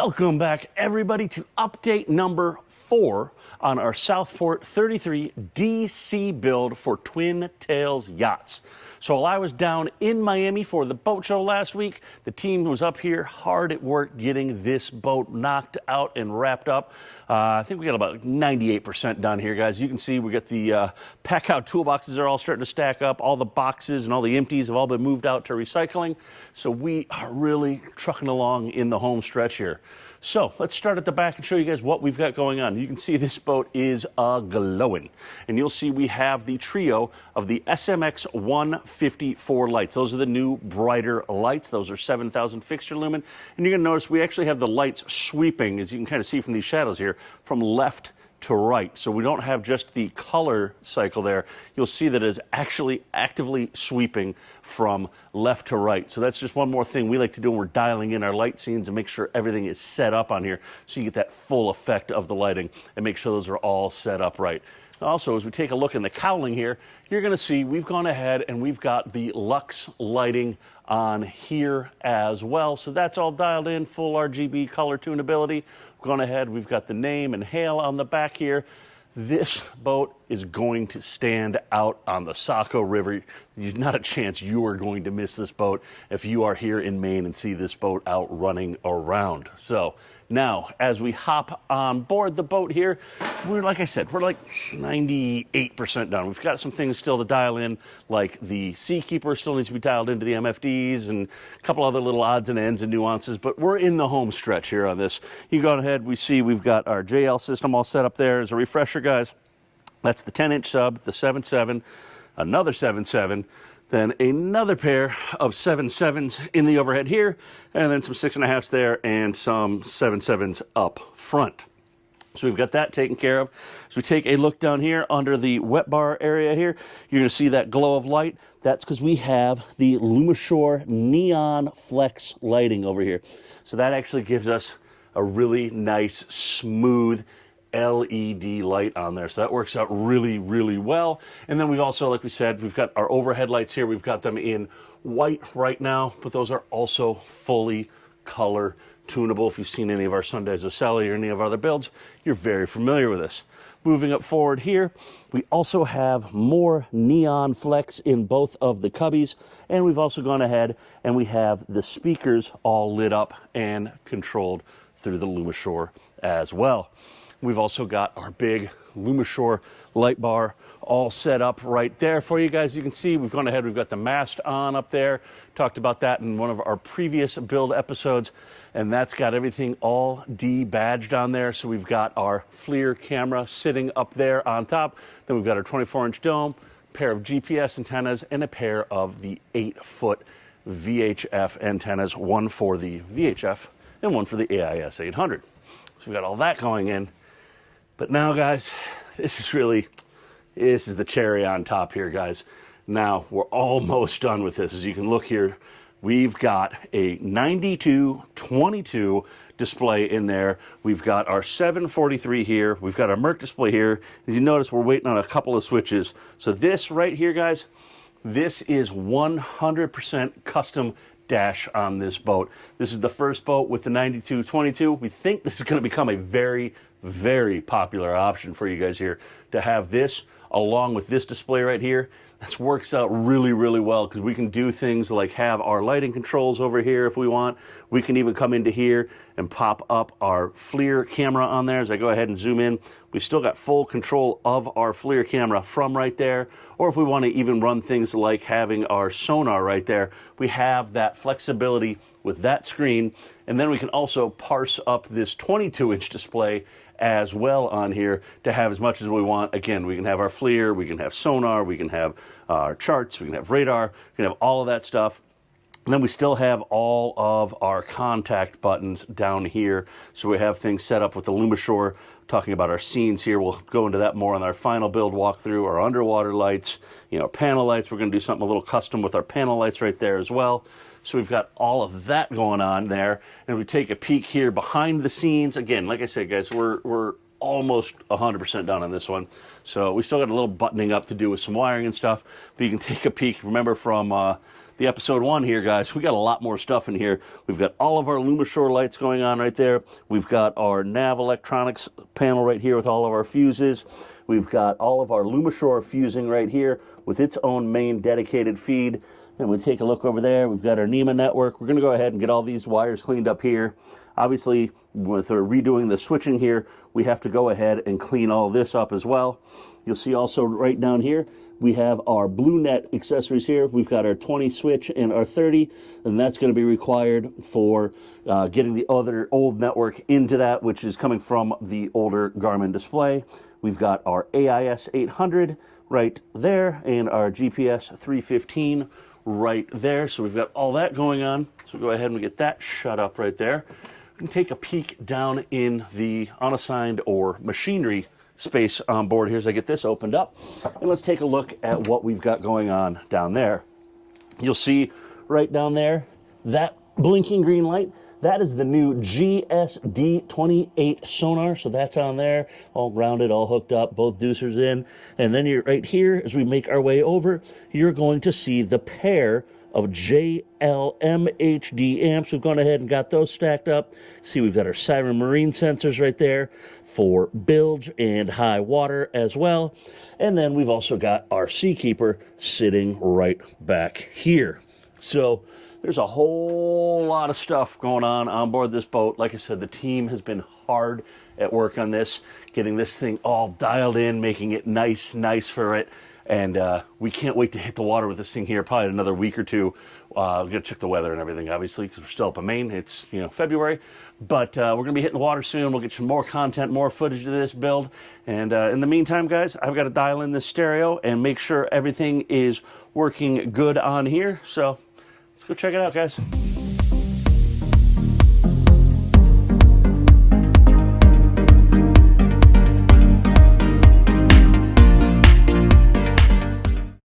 Welcome back, everybody, to update number 4 on our Southport 33 DC build for Twin Tails Yachts. So while I was down in Miami for the boat show last week, the team was up here hard at work getting this boat knocked out and wrapped up. I think we got about 98% done here, guys. You can see we got the pack out toolboxes are all starting to stack up. All the boxes and all the empties have all been moved out to recycling. So we are really trucking along in the home stretch here. So let's start at the back and show you guys what we've got going on. You can see this boat is glowing. And you'll see we have the trio of the SMX 154 lights. Those are the new brighter lights. Those are 7,000 fixture lumen. And you're going to notice we actually have the lights sweeping, as you can kind of see from these shadows here, from left to right. So we don't have just the color cycle there. You'll see that it is actually actively sweeping from left to right. So that's just one more thing we like to do when we're dialing in our light scenes and make sure everything is set up on here so you get that full effect of the lighting and make sure those are all set up right. Also, as we take a look in the cowling here, you're going to see we've gone ahead and we've got the Lux lighting on here as well. So that's all dialed in, full RGB color tunability. We've gone ahead, we've got the name and hail on the back here. This boat is going to stand out on the Saco River. There's not a chance you are going to miss this boat if you are here in Maine and see this boat out running around. So now, as we hop on board the boat here, like I said, we're like 98% done. We've got some things still to dial in, like the Seakeeper still needs to be dialed into the MFDs and a couple other little odds and ends and nuances, but we're in the home stretch here on this. You go ahead, we see we've got our JL system all set up there. As a refresher, guys, that's the 10-inch sub, the 7.7, another 7.7, then another pair of 7.7s in the overhead here, and then some 6.5s there and some 7.7s up front. So we've got that taken care of. So we take a look down here under the wet bar area here. You're going to see that glow of light. That's because we have the Lumishore neon flex lighting over here. So that actually gives us a really nice, smooth LED light on there. So that works out really, really well. And then we've also, like we said, we've got our overhead lights here. We've got them in white right now, but those are also fully color tunable. If you've seen any of our Sundays of Sally or any of our other builds, you're very familiar with this. Moving up forward here, we also have more neon flex in both of the cubbies, and we've also gone ahead and we have the speakers all lit up and controlled through the Lumishore as well. We've also got our big Lumishore light bar all set up right there for you guys. You can see we've gone ahead, we've got the mast on up there. Talked about that in one of our previous build episodes, and that's got everything all de-badged on there. So we've got our FLIR camera sitting up there on top. Then we've got our 24-inch dome, pair of GPS antennas, and a pair of the 8-foot VHF antennas, one for the VHF and one for the AIS 800. So we've got all that going in. But now, guys, this is the cherry on top here, guys. Now, we're almost done with this. As you can look here, we've got a 92/22 display in there. We've got our 743 here. We've got our Merc display here. As you notice, we're waiting on a couple of switches. So this right here, guys, this is 100% custom dash on this boat. This is the first boat with the 92/22. We think this is going to become a very, very popular option for you guys here to have this along with this display right here. This works out really, really well because we can do things like have our lighting controls over here if we want. We can even come into here and pop up our FLIR camera on there. As I go ahead and zoom in, we've still got full control of our FLIR camera from right there. Or if we want to even run things like having our sonar right there, we have that flexibility with that screen. And then we can also parse up this 22-inch display as well on here to have as much as we want. Again, we can have our FLIR, we can have sonar, we can have our charts, we can have radar, we can have all of that stuff. And then we still have all of our contact buttons down here. So we have things set up with the Lumishore, talking about our scenes here. We'll go into that more on our final build walkthrough. Our underwater lights, panel lights. We're going to do something a little custom with our panel lights right there as well. So we've got all of that going on there. And we take a peek here behind the scenes. Again, like I said, guys, we're almost 100% done on this one. So we still got a little buttoning up to do with some wiring and stuff. But you can take a peek. Remember from the episode 1 here, guys. We got a lot more stuff in here. We've got all of our Lumishore lights going on right there. We've got our nav electronics panel right here with all of our fuses. We've got all of our Lumishore fusing right here with its own main dedicated feed. And we take a look over there. We've got our NEMA network. We're going to go ahead and get all these wires cleaned up here. Obviously, with redoing the switching here, we have to go ahead and clean all this up as well. You'll see also right down here, we have our Blue Net accessories here. We've got our 20 switch and our 30, and that's going to be required for getting the other old network into that, which is coming from the older Garmin display. We've got our AIS 800 right there and our GPS 315 right there. So we've got all that going on. So we'll go ahead and get that shut up right there. We can take a peek down in the unassigned or machinery space on board here as I get this opened up. And let's take a look at what we've got going on down there. You'll see right down there, that blinking green light, that is the new GSD28 sonar. So that's on there, all grounded, all hooked up, both deucers in. And then you're right here, as we make our way over, you're going to see the pair of JLMHD amps. We've gone ahead and got those stacked up. See, we've got our Siren Marine sensors right there for bilge and high water as well. And then we've also got our Seakeeper sitting right back here. So there's a whole lot of stuff going on board this boat. Like I said, the team has been hard at work on this, getting this thing all dialed in, making it nice for it. And we can't wait to hit the water with this thing here, probably another week or two. We're going to check the weather and everything, obviously, because we're still up in Maine. It's, February. But we're going to be hitting the water soon. We'll get some more content, more footage of this build. And in the meantime, guys, I've got to dial in this stereo and make sure everything is working good on here. So let's go check it out, guys.